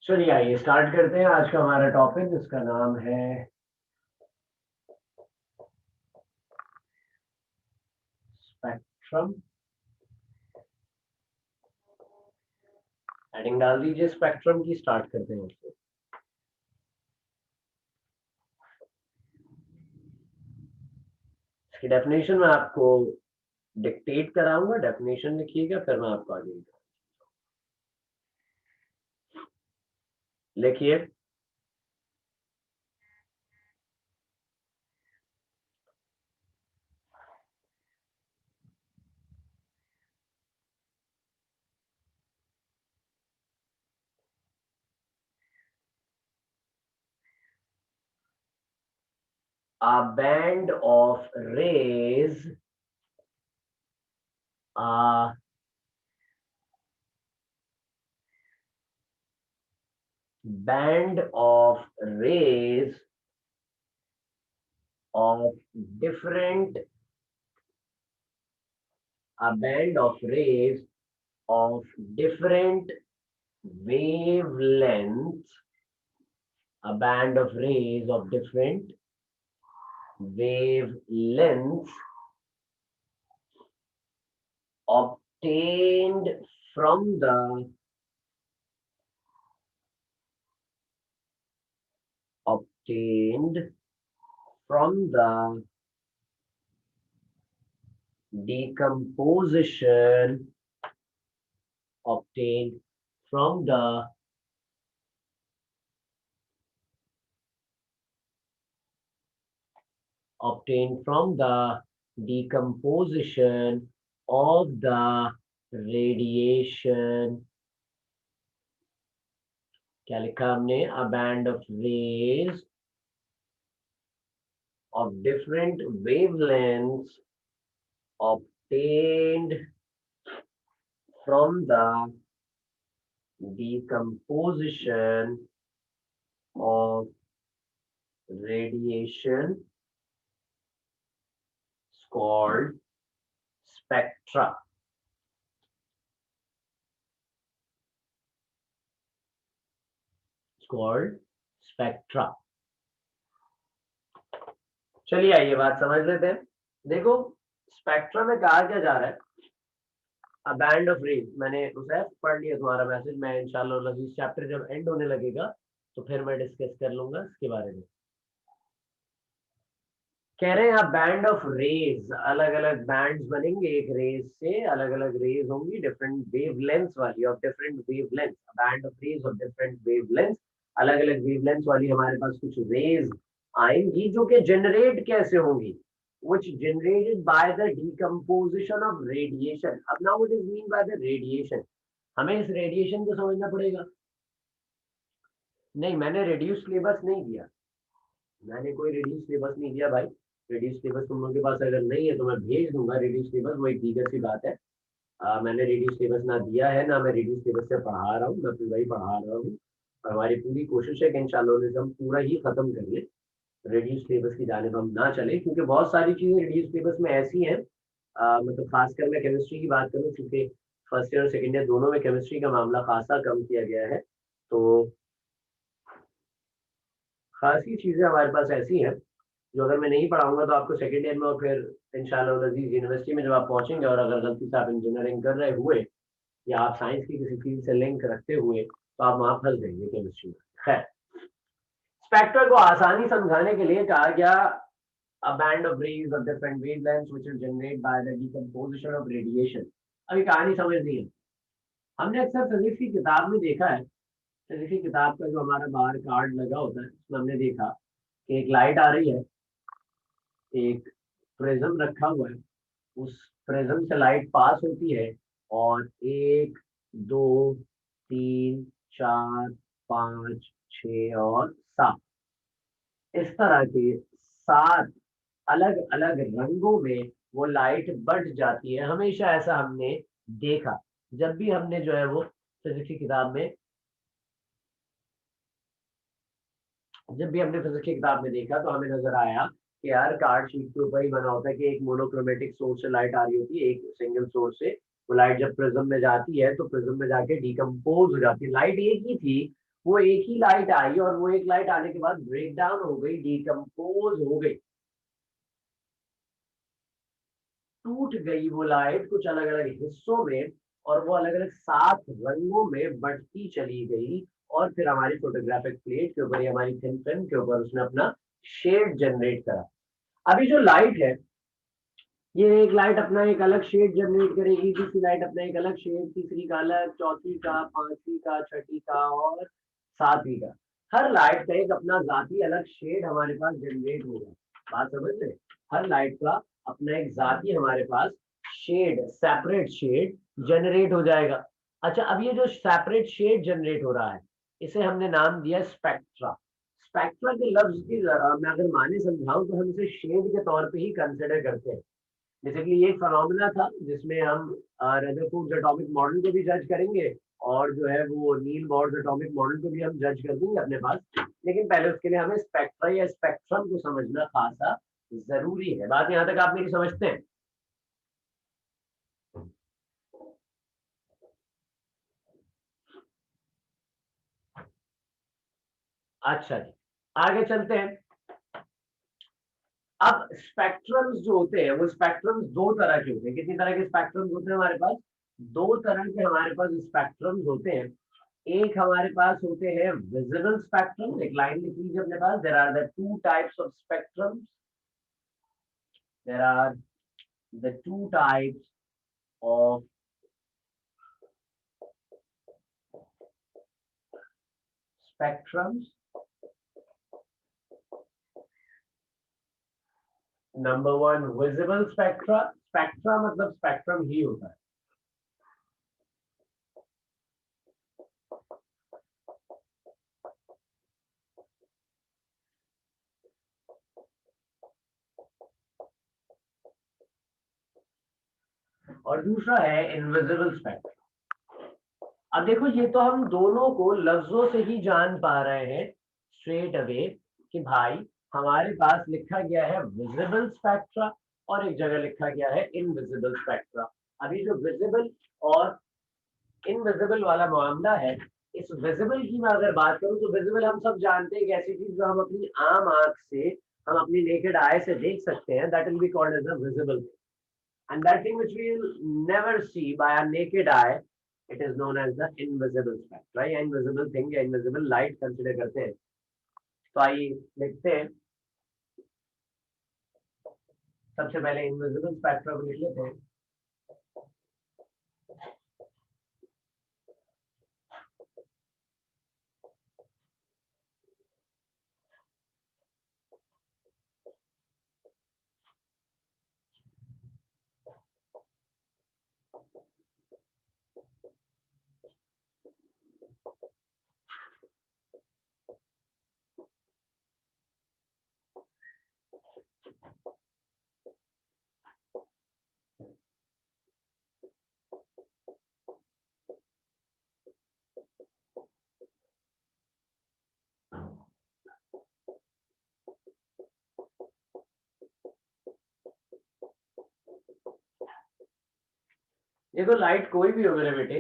चलिए आइए स्टार्ट करते हैं आज का हमारा टॉपिक जिसका नाम है स्पेक्ट्रम। हेडिंग डाल दीजिए स्पेक्ट्रम की, स्टार्ट करते हैं इसको। इसकी डेफिनेशन मैं आपको डिक्टेट कराऊंगा, डेफिनेशन लिखिएगा फिर मैं आपको आगे लिखिए। A band of rays, a band of rays of different a band of rays of different wavelengths, a band of rays of different wavelengths obtained from the obtained from the decomposition obtained from the obtained from the decomposition of the radiation। क्या लिखा हमने? a band of rays of different wavelengths obtained from the decomposition of radiation is called spectra। It's called spectra। चलिए आइए बात समझ लेते हैं। देखो, स्पेक्ट्रम में कहा क्या जा रहा है? अ बैंड ऑफ रेज, मैंने उसे पढ़ लिया तुम्हारा मैसेज। मैं इंशाल्लाह इस चैप्टर जब एंड होने लगेगा तो फिर मैं डिस्कस कर लूंगा इसके बारे में। कह रहे हैं बैंड ऑफ रेज, अलग अलग बैंड्स बनेंगे एक रेज से, अलग अलग रेज होंगी डिफरेंट वेवलेंथ्स वाली, of different wavelengths, band of rays of different wavelengths, अलग अलग वेवलेंथ्स वाली हमारे पास कुछ रेज आएंगी जो कि जनरेट कैसे होंगी? which generated by the decomposition of radiation। अब now what is mean by the radiation? हमें इस रेडिएशन को समझना पड़ेगा। नहीं, मैंने रिड्यूस सिलेबस नहीं दिया, मैंने कोई रिड्यूस सिलेबस नहीं दिया भाई। रिड्यूस सिलेबस तुम लोगों के पास अगर नहीं है तो मैं भेज दूंगा रिड्यूस सिलेबस, वो एक दीगर सी बात है। मैंने रिड्यूस सिलेबस ना दिया है ना मैं रिड्यूस सिलेबस से पढ़ा रहा हूँ, मैं पूरा ही पढ़ा रहा हूँ। और हमारी पूरी कोशिश है कि इंशाल्लाह हम पूरा ही खत्म कर ले, रिड्यूस सिलेबस की जानिब हम ना चले, क्योंकि बहुत सारी चीजें रिड्यूस सिलेबस में ऐसी हैं। मतलब खासकर मैं केमिस्ट्री की बात करूँ, क्योंकि फर्स्ट ईयर और सेकेंड ईयर दोनों में केमिस्ट्री का मामला खासा कम किया गया है, तो खासी चीजें हमारे पास ऐसी हैं जो अगर मैं नहीं पढ़ाऊंगा तो आपको सेकेंड ईयर में और फिर इंशाल्लाह अजीज यूनिवर्सिटी में जब आप पहुंचेंगे और अगर गलती से आप इंजीनियरिंग कर रहे हुए या आप साइंस की किसी फील्ड से लिंक रखते हुए तो आप वहां फंस जाएंगे केमिस्ट्री में। खैर, स्पेक्ट्रा को आसानी समझाने के लिए कहा गया a band of rays of different wavelengths which is generated by the decomposition of radiation। अभी कहानी समझनी है। हमने अक्सर फिजिक्स की किताब में देखा है, फिजिक्स की किताब का जो हमारा बाहर कार्ड लगा होता है उसमें हमने देखा कि एक लाइट आ रही है, एक प्रिज्म रखा हुआ है, उस प्रिज्म से लाइट पास होती है और एक, दो, तीन, चार, पांच, छ और सात, इस तरह के सात अलग अलग रंगों में वो लाइट बढ़ जाती है। हमेशा ऐसा हमने देखा जब भी हमने जो है वो फिजिक्स की किताब में, जब भी हमने फिजिक्स की किताब में देखा तो हमें नजर आया कि यार कार्ड शीट के ऊपर ही बना होता है कि एक मोनोक्रोमेटिक सोर्स से लाइट आ रही होती है, एक सिंगल सोर्स से वो लाइट जब प्रिज्म में जाती है तो प्रिज्म में जाके डिकम्पोज हो जाती है। लाइट एक ही थी, वो एक ही लाइट आई और वो एक लाइट आने के बाद ब्रेक डाउन हो गई, डिकम्पोज हो गई, टूट गई वो लाइट कुछ अलग अलग हिस्सों में, और वो अलग अलग 7 रंगों में बढ़ती चली गई, और फिर हमारी फोटोग्राफिक प्लेट के ऊपर या हमारी थिन फिल्म के ऊपर उसने अपना शेड जनरेट करा। अभी जो लाइट है, ये एक लाइट अपना एक अलग शेड जनरेट करेगी, दूसरी लाइट अपना एक अलग शेड, तीसरी का अलग, चौथी का, पांचवी का, छठी का और सातवीं का। हर लाइट का एक अपना जाती अलग शेड हमारे पास जनरेट होगा। बात समझ रहे? हर लाइट का अपना एक जाती हमारे पास शेड, सेपरेट शेड जनरेट हो जाएगा। अच्छा, अब ये जो सेपरेट शेड जनरेट हो रहा है, इसे हमने नाम दिया स्पेक्ट्रा। स्पेक्ट्रा के लफ्ज की मैं अगर माने समझाऊं तो हम इसे शेड के तौर पे ही कंसिडर करते हैं। बेसिकली ये एक फिनोमेना था जिसमें हम रदरफोर्ड एटॉमिक मॉडल को भी जज करेंगे, और जो है वो नील बोर्ड एटॉमिक मॉडल को भी हम जज कर देंगे अपने पास। लेकिन पहले उसके लिए हमें स्पेक्ट्रा या स्पेक्ट्रम को समझना खासा जरूरी है। बात यहाँ तक आप मेरी समझते हैं? अच्छा जी, आगे चलते हैं। अब स्पेक्ट्रम्स जो होते हैं, वो स्पेक्ट्रम्स दो तरह के होते हैं। कितनी तरह के स्पेक्ट्रम्स होते हैं हमारे पास? दो तरह के हमारे पास स्पेक्ट्रम्स होते हैं। एक हमारे पास होते हैं विजिबल स्पेक्ट्रम, एक लाइन लिख लीजिए अपने पास। There are the two types of spectrums, there are the two types of spectrums. Number one, visible spectra. Spectra मतलब स्पेक्ट्रम ही होता है। और दूसरा है इनविजिबल स्पेक्ट्रम। अब देखो, ये तो हम दोनों को लफ्जों से ही जान पा रहे हैं स्ट्रेट अवे कि भाई हमारे पास लिखा गया है विजिबल स्पेक्ट्रा और एक जगह लिखा गया है इनविजिबल स्पेक्ट्रा। अभी जो विजिबल और इनविजिबल वाला मामला है, इस विजिबल की मैं अगर बात करूं तो विजिबल हम सब जानते हैं, एक ऐसी चीज जो हम अपनी आम आंख से, हम अपनी नेकेड आई से देख सकते हैं, that will be called as a visible thing. And that thing which we will never see by our naked eye, it is known as the invisible spectra या invisible thing या invisible light consider करते हैं। तो आइए लिखते हैं, सबसे पहले invisible spectra को लिख लेते हैं। देखो, लाइट कोई भी हो मेरे बेटे,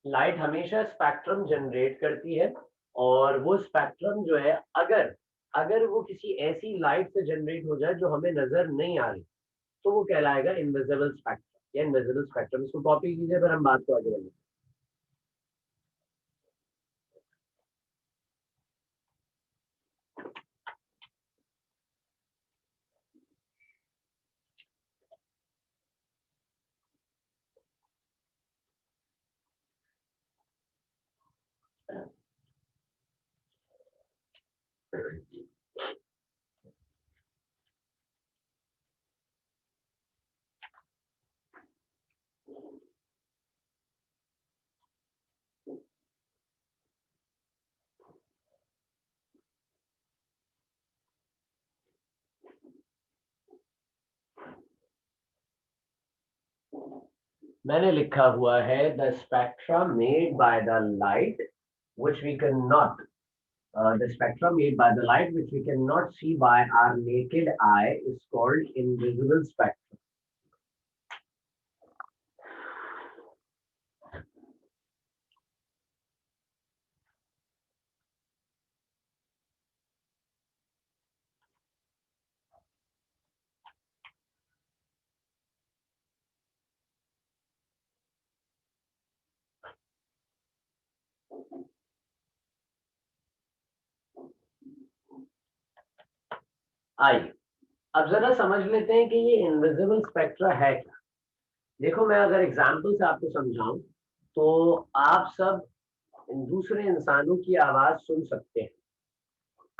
लाइट हमेशा स्पेक्ट्रम जनरेट करती है। और वो स्पेक्ट्रम जो है, अगर अगर वो किसी ऐसी लाइट से जनरेट हो जाए जो हमें नजर नहीं आ रही, तो वो कहलाएगा इनविजिबल स्पेक्ट्रम या इनविजिबल स्पेक्ट्रम। इसको कॉपी कीजिए, फिर हम बात को आगे बढ़ेंगे। मैंने लिखा हुआ है the spectrum made by the light which we cannot the spectrum made by the light which we cannot see by our naked eye is called invisible spectrum. आइए अब जरा समझ लेते हैं कि ये इनविजिबल स्पेक्ट्रा है क्या। देखो मैं अगर एग्जाम्पल से आपको समझाऊं तो आप सब दूसरे इंसानों की आवाज सुन सकते हैं,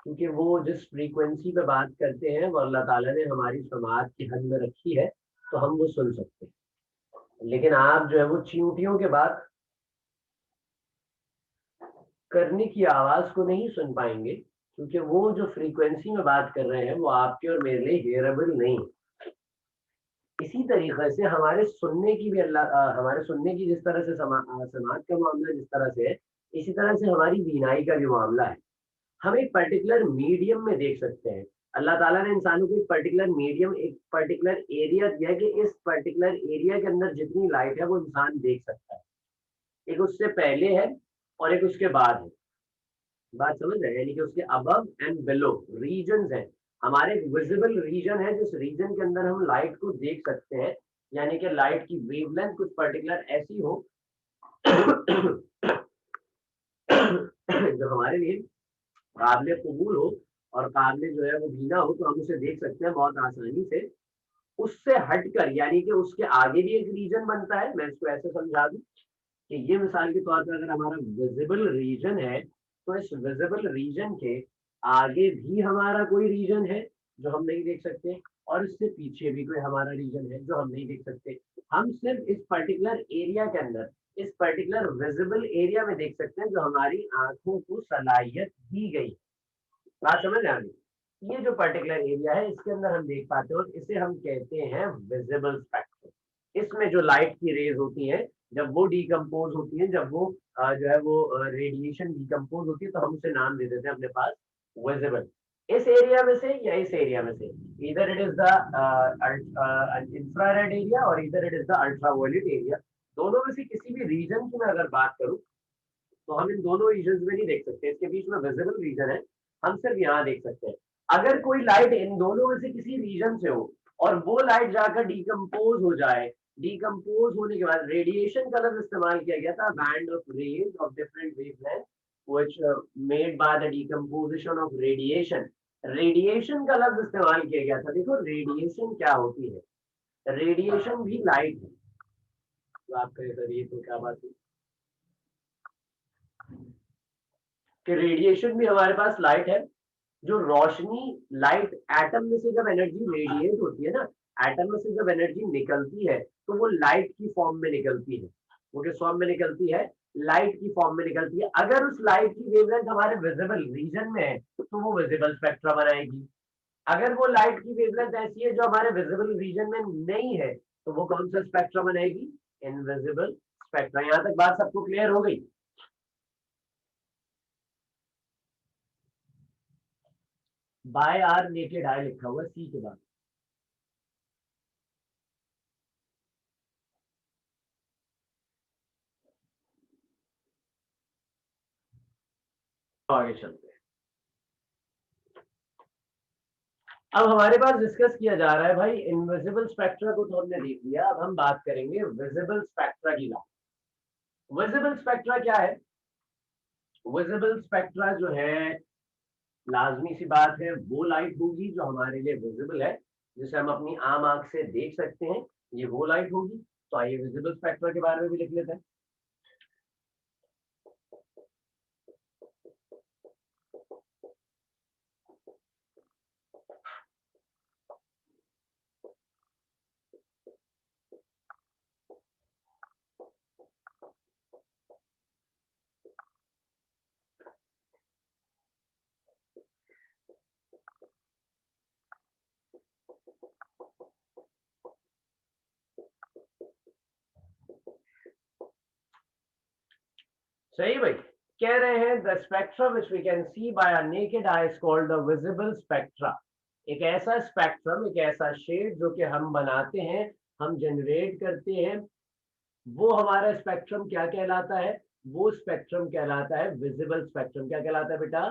क्योंकि वो जिस फ्रीक्वेंसी पे बात करते हैं वो अल्लाह ताला ने हमारी समाज की हद में रखी है, तो हम वो सुन सकते हैं। लेकिन आप जो है वो चींटियों के बात करने की आवाज को नहीं सुन पाएंगे, क्योंकि वो जो फ्रीक्वेंसी में बात कर रहे हैं वो आपके और मेरे लिए हेयरेबल नहीं है। इसी तरीके से हमारे सुनने की भी हमारे सुनने की जिस तरह से समाज का मामला जिस तरह से है, इसी तरह से हमारी बीनाई का भी मामला है। हम एक पर्टिकुलर मीडियम में देख सकते हैं। अल्लाह ताला ने इंसानों को एक पर्टिकुलर मीडियम, एक पर्टिकुलर एरिया दिया है कि इस पर्टिकुलर एरिया के अंदर जितनी लाइट है वो इंसान देख सकता है। एक उससे पहले है और एक उसके बाद है। बात समझ रहे हैं, यानी कि उसके अबव एंड बिलो रीजन है। हमारे विजिबल रीजन है जिस रीजन के अंदर हम लाइट को देख सकते हैं, यानी कि लाइट की वेवलेंथ कुछ पर्टिकुलर ऐसी हो जो हमारे लिए काबिल कबूल हो और काबिल जो है वो बीना हो, तो हम उसे देख सकते हैं बहुत आसानी से। उससे हटकर यानी कि उसके आगे भी एक रीजन बनता है। मैं इसको ऐसे समझा दूं कि ये मिसाल के तौर पर अगर हमारा विजिबल रीजन है, तो इस विजिबल रीजन के आगे भी हमारा कोई रीजन है जो हम नहीं देख सकते, और इससे पीछे भी कोई हमारा रीजन है जो हम नहीं देख सकते। हम सिर्फ इस पर्टिकुलर एरिया के अंदर, इस पर्टिकुलर विजिबल एरिया में देख सकते हैं जो हमारी आंखों को सलाहियत दी गई। बात समझ आ गई। ये जो पर्टिकुलर एरिया है इसके अंदर हम देख पाते हैं और इसे हम कहते हैं विजिबल स्पेक्ट्रम। इसमें जो लाइट की रेज होती हैं, जब वो डिकम्पोज होती हैं, जब वो जो है वो रेडिएशन डिकम्पोज होती है, तो हम उसे नाम दे देते हैं अपने पास विजिबल। इस एरिया में से या इस एरिया में से, इधर it is the infrared area और इधर it is the ultraviolet area. दोनों में से किसी भी रीजन की मैं अगर बात करूं, तो हम इन दोनों रीजन में नहीं देख सकते। इसके बीच में विजिबल रीजन है, हम सिर्फ यहाँ देख सकते हैं। अगर कोई लाइट इन दोनों में से किसी रीजन से हो और वो लाइट जाकर डिकम्पोज हो जाए, डिकम्पोज होने के बाद रेडिएशन का लफ्ज इस्तेमाल किया गया था, band of rays of different wavelength which made by the decomposition of radiation. Radiation का लफ्ज इस्तेमाल किया गया था। देखो रेडिएशन क्या होती है, रेडिएशन भी लाइट है। तो आप कहे सर ये तो क्या बात है कि रेडिएशन भी हमारे पास लाइट है। जो रोशनी, लाइट एटम में से जब एनर्जी रेडिएट होती है ना, एटम में से जब एनर्जी निकलती है तो वो लाइट की फॉर्म में निकलती है। वो किस फॉर्म में निकलती है? लाइट की फॉर्म में निकलती है। अगर उस लाइट की वेवलेंथ हमारे विजिबल रीजन में है तो वो विजिबल स्पेक्ट्रा बनाएगी। अगर वो लाइट की वेवलेंथ ऐसी है जो हमारे विजिबल रीजन में नहीं है, तो वो कौन सा स्पेक्ट्रा बनाएगी? Invisible spectra. यहाँ तक बात सबको क्लियर हो गई? बाय आर नेकेड आई लिखा हुआ सी के बाद। आगे चलते हैं। अब हमारे पास डिस्कस किया जा रहा है भाई इनविजिबल स्पेक्ट्रा को तो हमने देख लिया, अब हम बात करेंगे विजिबल स्पेक्ट्रा की। विजिबल स्पेक्ट्रा क्या है? विजिबल स्पेक्ट्रा जो है, लाजमी सी बात है, वो लाइट होगी जो हमारे लिए विजिबल है, जिसे हम अपनी आम आंख से देख सकते हैं, ये वो लाइट होगी। तो आइए विजिबल स्पेक्ट्रा के बारे में भी लिख लेते हैं। सही भाई, कह रहे हैं the spectra which we can see by a naked eye is called the visible spectra. एक ऐसा स्पेक्ट्रम, एक ऐसा शेड जो कि हम बनाते हैं, हम जनरेट करते हैं, वो हमारा स्पेक्ट्रम क्या कहलाता है? वो स्पेक्ट्रम कहलाता है विजिबल स्पेक्ट्रम। क्या कहलाता है बेटा?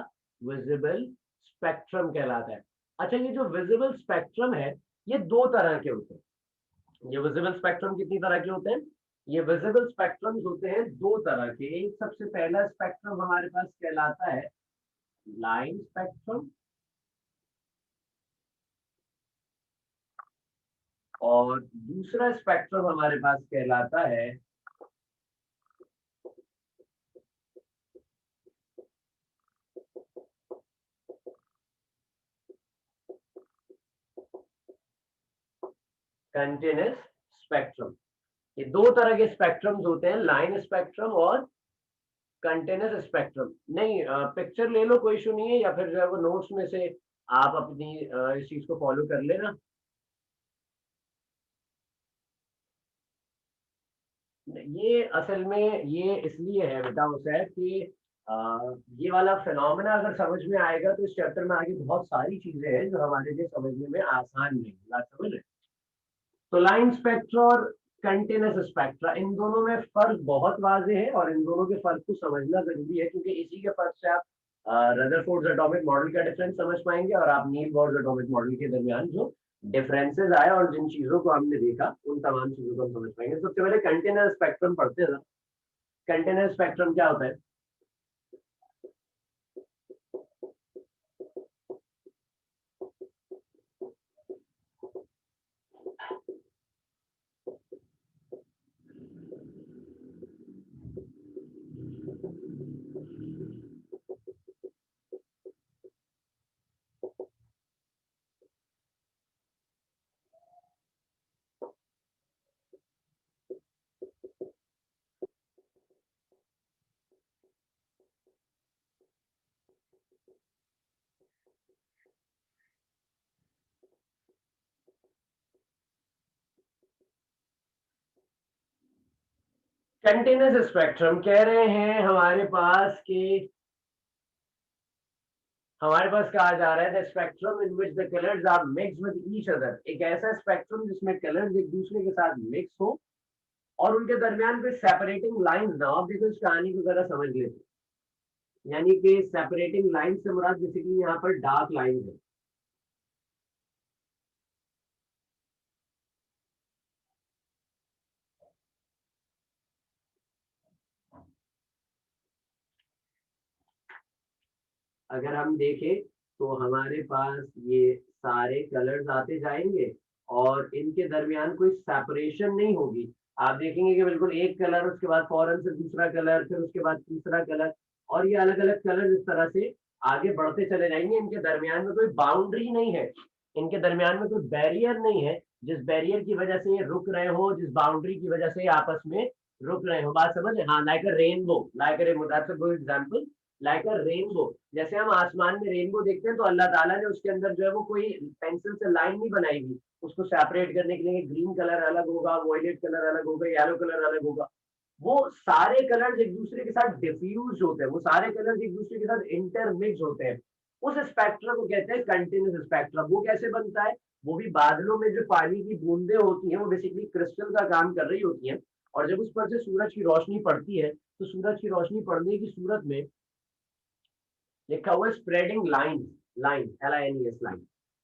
विजिबल स्पेक्ट्रम कहलाता है। अच्छा, ये जो विजिबल स्पेक्ट्रम है ये दो तरह के होते हैं। ये विजिबल स्पेक्ट्रम कितनी तरह के होते हैं? ये विजिबल स्पेक्ट्रम्स होते हैं दो तरह के। एक सबसे पहला स्पेक्ट्रम हमारे पास कहलाता है लाइन स्पेक्ट्रम, और दूसरा स्पेक्ट्रम हमारे पास कहलाता है कंटिन्यूस स्पेक्ट्रम। ये दो तरह के स्पेक्ट्रम्स होते हैं, लाइन स्पेक्ट्रम और कंटिन्यूस स्पेक्ट्रम। नहीं पिक्चर ले लो, कोई इशू नहीं है, या फिर जो है वो नोट्स में से आप अपनी इस चीज को फॉलो कर लेना। ये असल में ये इसलिए है बेटा उसे कि ये वाला फिनोमेना अगर समझ में आएगा तो इस चैप्टर में आगे बहुत सारी चीजें हैं जो हमारे लिए समझने में आसान नहीं, बात समझ रहे? तो लाइन स्पेक्ट्रा और कंटिन्यूस स्पेक्ट्रा, इन दोनों में फर्क बहुत वाजे है और इन दोनों के फर्क को समझना जरूरी है, क्योंकि इसी के फर्क से आप रदरफोर्ड एटॉमिक मॉडल का डिफरेंस समझ पाएंगे और आप नील बोर्ड एटॉमिक मॉडल के दरमियान जो डिफरेंसेस आए और जिन चीजों को हमने देखा उन तमाम चीजों को हम समझ पाएंगे। सबसे पहले कंटिन्यूस स्पेक्ट्रम पढ़ते हैं। कंटिन्यूस स्पेक्ट्रम क्या होता है? कंटिन्यूस स्पेक्ट्रम कह रहे हैं हमारे पास कहा जा रहा है the spectrum in which the colours are mix with each other. एक ऐसा स्पेक्ट्रम जिसमें कलर्स एक दूसरे के साथ मिक्स हो और उनके दरमियान कोई सेपरेटिंग लाइंस ना हो। आप देखो इस कहानी को जरा समझ लेते हैं। यानी कि सेपरेटिंग लाइन से मुराद बेसिकली यहाँ पर डार्क लाइन है। अगर हम देखें तो हमारे पास ये सारे कलर्स आते जाएंगे और इनके दरमियान कोई सेपरेशन नहीं होगी। आप देखेंगे कि बिल्कुल एक कलर, उसके बाद फौरन से दूसरा कलर, फिर उसके बाद तीसरा कलर, और ये अलग अलग कलर इस तरह से आगे बढ़ते चले जाएंगे। इनके दरमियान में कोई बाउंड्री नहीं है, इनके दरमियान में कोई बैरियर नहीं है जिस बैरियर की वजह से ये रुक रहे हो, जिस बाउंड्री की वजह से आपस में रुक रहे हो। बात समझ? हाँ, like a rainbow, like a rainbow, that's a good example. Like a rainbow, जैसे हम आसमान में रेनबो देखते हैं तो अल्लाह ताला ने उसके अंदर जो है वो कोई पेंसिल से लाइन नहीं बनाई हुई उसको सेपरेट करने के लिए। ग्रीन कलर अलग होगा, वॉयलेट कलर अलग होगा, येलो कलर अलग होगा। वो सारे कलर्स एक दूसरे के साथ डिफ्यूज होते हैं, वो सारे कलर्स एक दूसरे के साथ इंटरमिक्स होते हैं। उस स्पेक्ट्रम को कहते हैं कंटिन्यूस स्पेक्ट्रम। वो कैसे बनता है? वो भी बादलों में जो पानी की बूंदे होती हैं वो बेसिकली क्रिस्टल का काम कर रही होती हैं, और जब उस पर से सूरज की रोशनी पड़ती है तो सूरज की रोशनी पड़ने की सूरत में लिखा हुआ है spreading line, line LINES line.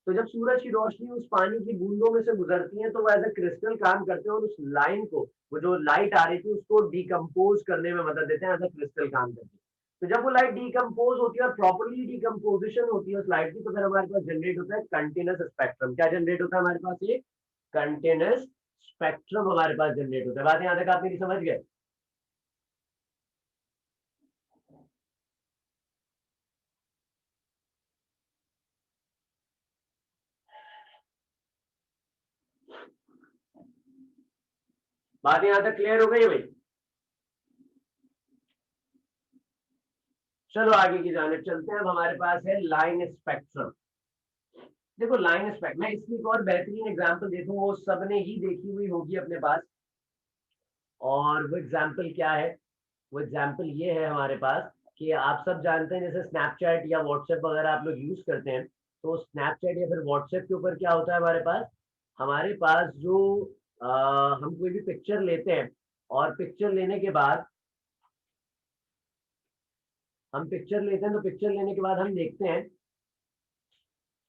तो जब सूरज की रोशनी उस पानी की बूंदों में से गुजरती है तो वो एज अ क्रिस्टल काम करते हैं और उस लाइन को, वो जो लाइट आ रही थी उसको डिकम्पोज करने में मदद देते हैं, एज अ क्रिस्टल काम करते हैं। तो जब वो लाइट डिकम्पोज होती है और प्रॉपरली डिकम्पोजिशन होती है उस लाइट की, तो फिर हमारे पास जनरेट होता है कंटिन्यूस स्पेक्ट्रम। क्या जनरेट होता है हमारे पास? ये कंटिन्यूस स्पेक्ट्रम हमारे पास जनरेट होता है। बात यहाँ तक आप मेरी समझ गए? बात यहाँ तक क्लियर हो गई भाई? चलो आगे की जाने चलते हैं। अब हमारे पास है लाइन स्पेक्ट्रम। देखो लाइन स्पेक्ट्रम, मैं इसकी एक और बेहतरीन एग्जांपल देखूं, वो सबने ही देखी हुई होगी अपने पास। और वो एग्जांपल क्या है? वो एग्जांपल ये है हमारे पास कि आप सब जानते हैं जैसे स्नैपचैट या व्हाट्सएप वगैरह आप लोग यूज करते हैं, तो स्नैपचैट या फिर व्हाट्सएप के ऊपर क्या होता है हमारे पास जो हम कोई भी पिक्चर लेते हैं और पिक्चर लेने के बाद हम पिक्चर लेते हैं, तो पिक्चर लेने के बाद हम देखते हैं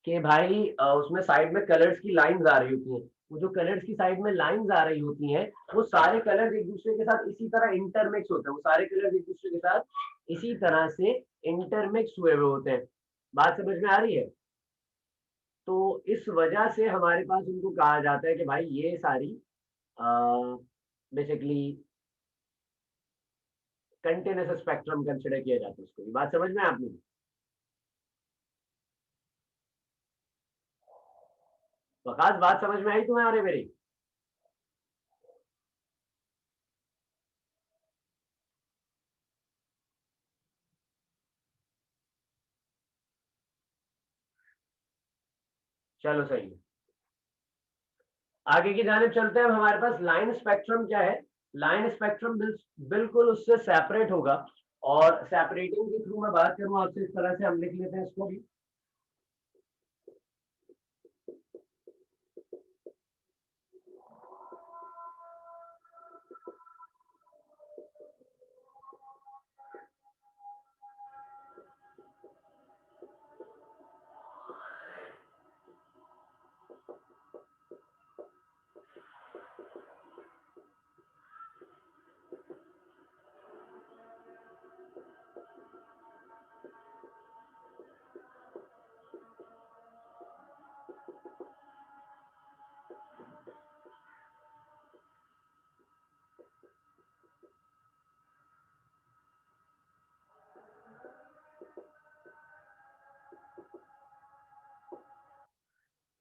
कि भाई उसमें साइड में कलर्स की लाइंस आ रही होती हैं। वो जो कलर्स की साइड में लाइंस आ रही होती हैं वो सारे कलर्स एक दूसरे के साथ इसी तरह इंटरमिक्स होते हैं, वो सारे कलर्स एक दूसरे के साथ इसी तरह से इंटरमिक्स हुए हुए होते हैं। बात समझ में आ रही है? तो इस वजह से हमारे पास उनको कहा जाता है कि भाई ये सारी बेसिकली कंटिन्यूस स्पेक्ट्रम कंसिडर किया जाता है उसको। ये बात समझ में है आपने? वकास बात समझ में आई तुम्हें आ रही मेरी? चलो सही है, आगे की जानिब चलते हैं। अब हमारे पास लाइन स्पेक्ट्रम क्या है? लाइन स्पेक्ट्रम बिल्कुल उससे सेपरेट होगा, और सेपरेटिंग के थ्रू मैं बात करूं आपसे, इस तरह से हम लिख लेते हैं इसको भी।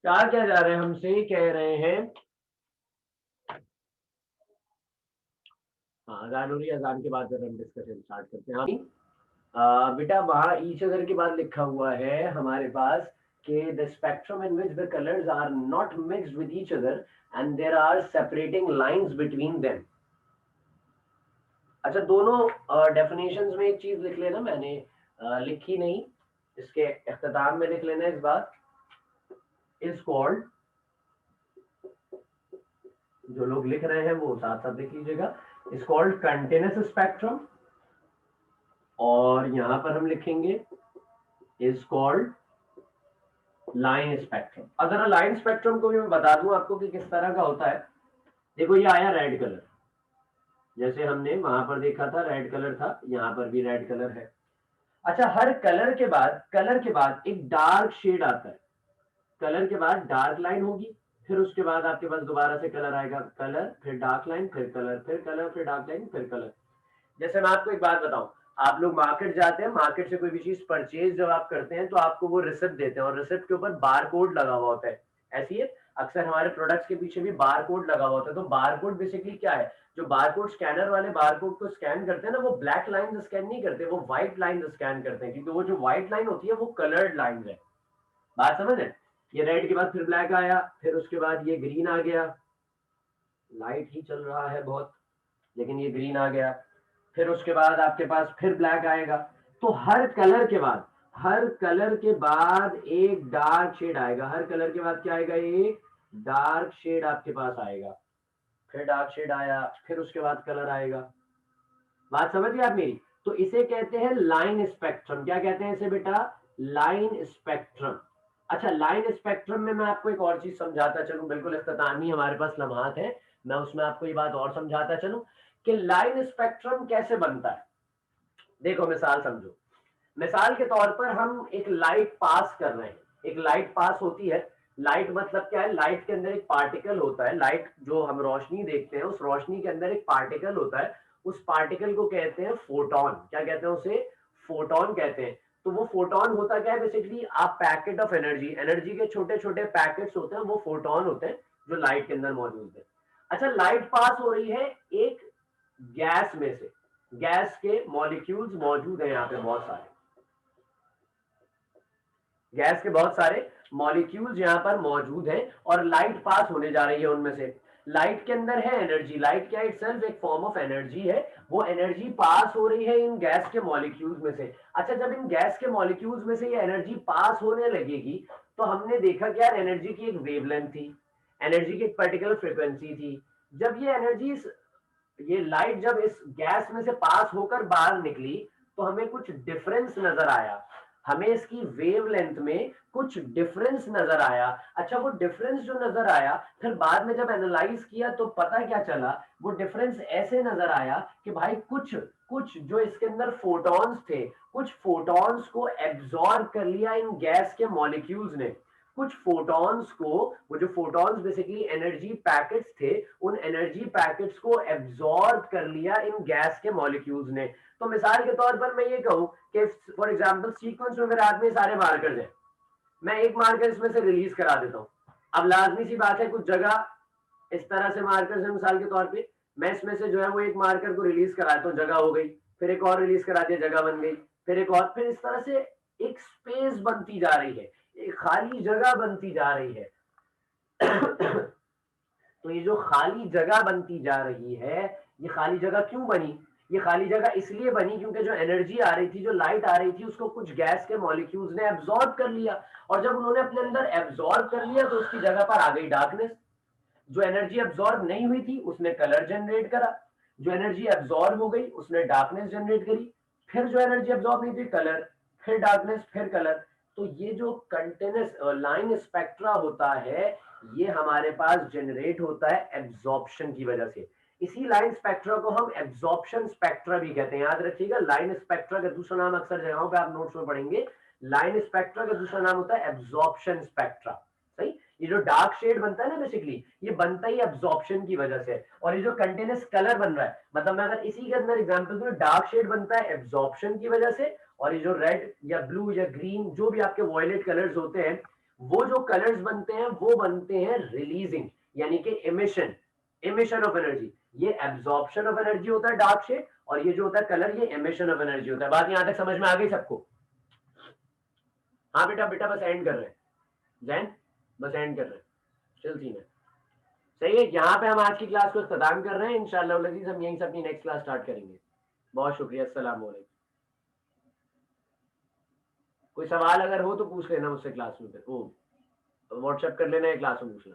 क्या जा रहे हैं, हमसे कह रहे हैं, हाँ अजान हो रही है, अजान के बाद जब हम डिस्कशन स्टार्ट करते हैं। बेटा वहां ईच अदर के बाद लिखा हुआ है हमारे पास कि the spectrum in which the colours are not mixed with each other and there are separating lines between them. अच्छा, दोनों डेफिनेशंस में एक चीज लिख लेना, मैंने लिखी नहीं, इसके इख्तिताम में लिख लेना इस बात। इज कॉल्ड, जो लोग लिख रहे हैं वो साथ साथ लिख लीजिएगा, इज कॉल्ड कंटिन्यूस स्पेक्ट्रम, और यहां पर हम लिखेंगे इज कॉल्ड लाइन स्पेक्ट्रम। अगर लाइन स्पेक्ट्रम को भी मैं बता दूं आपको कि किस तरह का होता है। देखो ये आया रेड कलर, जैसे हमने वहां पर देखा था रेड कलर था, यहाँ पर भी रेड कलर है। अच्छा, हर कलर के बाद एक डार्क शेड आता है, कलर के बाद डार्क लाइन होगी, फिर उसके बाद आपके पास दोबारा से कलर आएगा, कलर फिर डार्क लाइन फिर कलर फिर कलर फिर डार्क लाइन फिर कलर। जैसे मैं आपको एक बात बताऊं, आप लोग मार्केट जाते हैं, मार्केट से कोई भी चीज परचेज जब आप करते हैं तो आपको वो रिसिप्ट देते हैं, और रिसिप्ट के ऊपर बार कोड लगा हुआ होता है। ऐसी है, अक्सर हमारे प्रोडक्ट्स के पीछे भी बार कोड लगा हुआ होता है। तो बार कोड बेसिकली क्या है? जो बार कोड स्कैनर वाले बार कोड को स्कैन करते हैं ना, वो ब्लैक लाइन स्कैन नहीं करते, वो व्हाइट लाइन स्कैन करते हैं, क्योंकि वो जो व्हाइट लाइन होती है वो कलर्ड लाइन है। बात समझ है? ये रेड के बाद फिर ब्लैक आया, फिर उसके बाद ये ग्रीन आ गया, लाइट ही चल रहा है बहुत, लेकिन ये ग्रीन आ गया, फिर उसके बाद आपके पास फिर ब्लैक आएगा। तो हर कलर के बाद एक डार्क शेड आएगा, हर कलर के बाद क्या आएगा? एक डार्क शेड आपके पास आएगा, फिर डार्क शेड आया, फिर उसके बाद कलर आएगा। बात समझ गए आप मेरी? तो इसे कहते हैं लाइन स्पेक्ट्रम। क्या कहते हैं इसे बेटा? Line spectrum. अच्छा, लाइन स्पेक्ट्रम में मैं आपको एक और चीज समझाता चलूं, बिल्कुल इख्तितामी हमारे पास लम्हात है, मैं उसमें आपको ये बात और समझाता चलूं कि लाइन स्पेक्ट्रम कैसे बनता है। देखो मिसाल समझो, मिसाल के तौर पर हम एक लाइट पास कर रहे हैं, एक लाइट पास होती है। लाइट मतलब क्या है? लाइट के अंदर एक पार्टिकल होता है, लाइट जो हम रोशनी देखते हैं उस रोशनी के अंदर एक पार्टिकल होता है, उस पार्टिकल को कहते हैं फोटोन। क्या कहते हैं उसे? फोटोन कहते हैं। तो वो फोटोन होता क्या है? बेसिकली आप पैकेट ऑफ एनर्जी, एनर्जी के छोटे छोटे पैकेट्स होते हैं, वो फोटोन होते हैं जो लाइट के अंदर मौजूद है। अच्छा, लाइट पास हो रही है एक गैस में से, गैस के मॉलिक्यूल्स मौजूद है यहाँ पे बहुत सारे, गैस के बहुत सारे मॉलिक्यूल्स यहाँ पर मौजूद हैं, और लाइट पास होने जा रही है उनमें से। लाइट के अंदर है एनर्जी, लाइट क्या इटसेल्फ एक फॉर्म ऑफ एनर्जी है, वो एनर्जी पास हो रही है इन गैस के मॉलिक्यूल्स में से। अच्छा, जब इन गैस के मॉलिक्यूल्स में से ये एनर्जी पास होने लगेगी, तो हमने देखा कि यार एनर्जी की एक वेवलेंथ थी, एनर्जी की एक पर्टिकुलर फ्रिक्वेंसी थी। जब ये एनर्जी, ये लाइट जब इस गैस में से पास होकर बाहर निकली, तो हमें कुछ डिफरेंस नजर आया, हमें इसकी वेवलेंथ में कुछ डिफरेंस नजर आया। अच्छा, वो डिफरेंस जो नजर आया, फिर बाद में जब एनालाइज किया तो पता क्या चला? वो डिफरेंस ऐसे नजर आया कि भाई कुछ कुछ जो इसके अंदर फोटॉन्स थे, कुछ फोटॉन्स को एब्जॉर्ब कर लिया इन गैस के मॉलिक्यूल्स ने, कुछ फोटॉन्स को, वो जो फोटॉन्स बेसिकली एनर्जी पैकेट्स थे, उन एनर्जी पैकेट्स को एब्जॉर्ब कर लिया इन गैस के मॉलिक्यूल्स ने। तो मिसाल के तौर पर मैं ये कहूं कि फॉर एग्जांपल सीक्वेंस में मेरे हाथ में सारे मार्कर्स हैं, मैं एक मार्कर इसमें से रिलीज करा देता हूं। अब लाजमी सी बात है, कुछ जगह इस तरह से मार्कर्स है मिसाल के तौर पे, मैं इसमें से जो है वो एक मार्कर को रिलीज कराता हूँ, जगह हो गई, फिर एक और रिलीज करा दिया, जगह बन गई, फिर एक और, फिर इस तरह से एक स्पेस बनती जा रही है, एक खाली जगह बनती जा रही है। तो ये जो खाली जगह बनती जा रही है, ये खाली जगह क्यों बनी? ये खाली जगह इसलिए बनी क्योंकि जो एनर्जी आ रही थी, जो लाइट आ रही थी, उसको कुछ गैस के मॉलिक्यूल्स ने एब्जॉर्ब कर लिया, और जब उन्होंने अपने अंदर एब्जॉर्ब कर लिया तो उसकी जगह पर आ गई डार्कनेस। जो एनर्जी एब्जॉर्ब नहीं हुई थी उसने कलर जनरेट करा, जो एनर्जी एब्जॉर्ब हो गई उसने डार्कनेस जनरेट करी, फिर जो एनर्जी एब्जॉर्ब नहीं थी कलर, फिर डार्कनेस, फिर कलर। तो ये जो कंटिन्यूस लाइन स्पेक्ट्रा होता है, ये हमारे पास जनरेट होता है एब्जॉर्प्शन की वजह से। इसी लाइन स्पेक्ट्रा को हम एब्जॉर्प्शन स्पेक्ट्रा भी कहते हैं। याद रखिएगा, लाइन स्पेक्ट्रा का दूसरा नाम अक्सर जगहों पे आप नोट्स में पढ़ेंगे, लाइन स्पेक्ट्रा का दूसरा नाम होता है एब्जॉर्प्शन स्पेक्ट्रा। सही, ये जो डार्क शेड बनता है ना बेसिकली, ये बनता ही एब्जॉर्प्शन की वजह से। और ये जो कंटिन्यूस कलर बन रहा है, मतलब मैं अगर इसी के अंदर एग्जांपल दूं, डार्क शेड बनता है एब्जॉर्प्शन की वजह से, और ये जो रेड या ब्लू या ग्रीन जो भी आपके वॉयलेट कलर्स होते हैं, वो जो कलर्स बनते हैं वो बनते हैं रिलीजिंग, यानी कि इमिशन, इमिशन ऑफ एनर्जी। ये एब्जॉर्प्शन ऑफ एनर्जी होता है डार्क शेड, और ये जो होता है कलर, ये इमिशन ऑफ एनर्जी होता है। बात यहां तक समझ में आ गई सबको? हाँ बेटा, बेटा बस एंड कर रहे हैं, जैन बस एंड कर रहे हैं, चल सीन है। सही है, यहाँ पे हम आज की क्लास को इख्तिताम कर रहे हैं। इंशाल्लाह लजीज हम यहीं से अपनी नेक्स्ट क्लास स्टार्ट करेंगे। बहुत शुक्रिया, अस्सलाम वालेकुम। कोई सवाल अगर हो तो पूछ लेना मुझसे क्लास में, फिर वो व्हाट्सएप कर लेना या क्लास में पूछ लेना।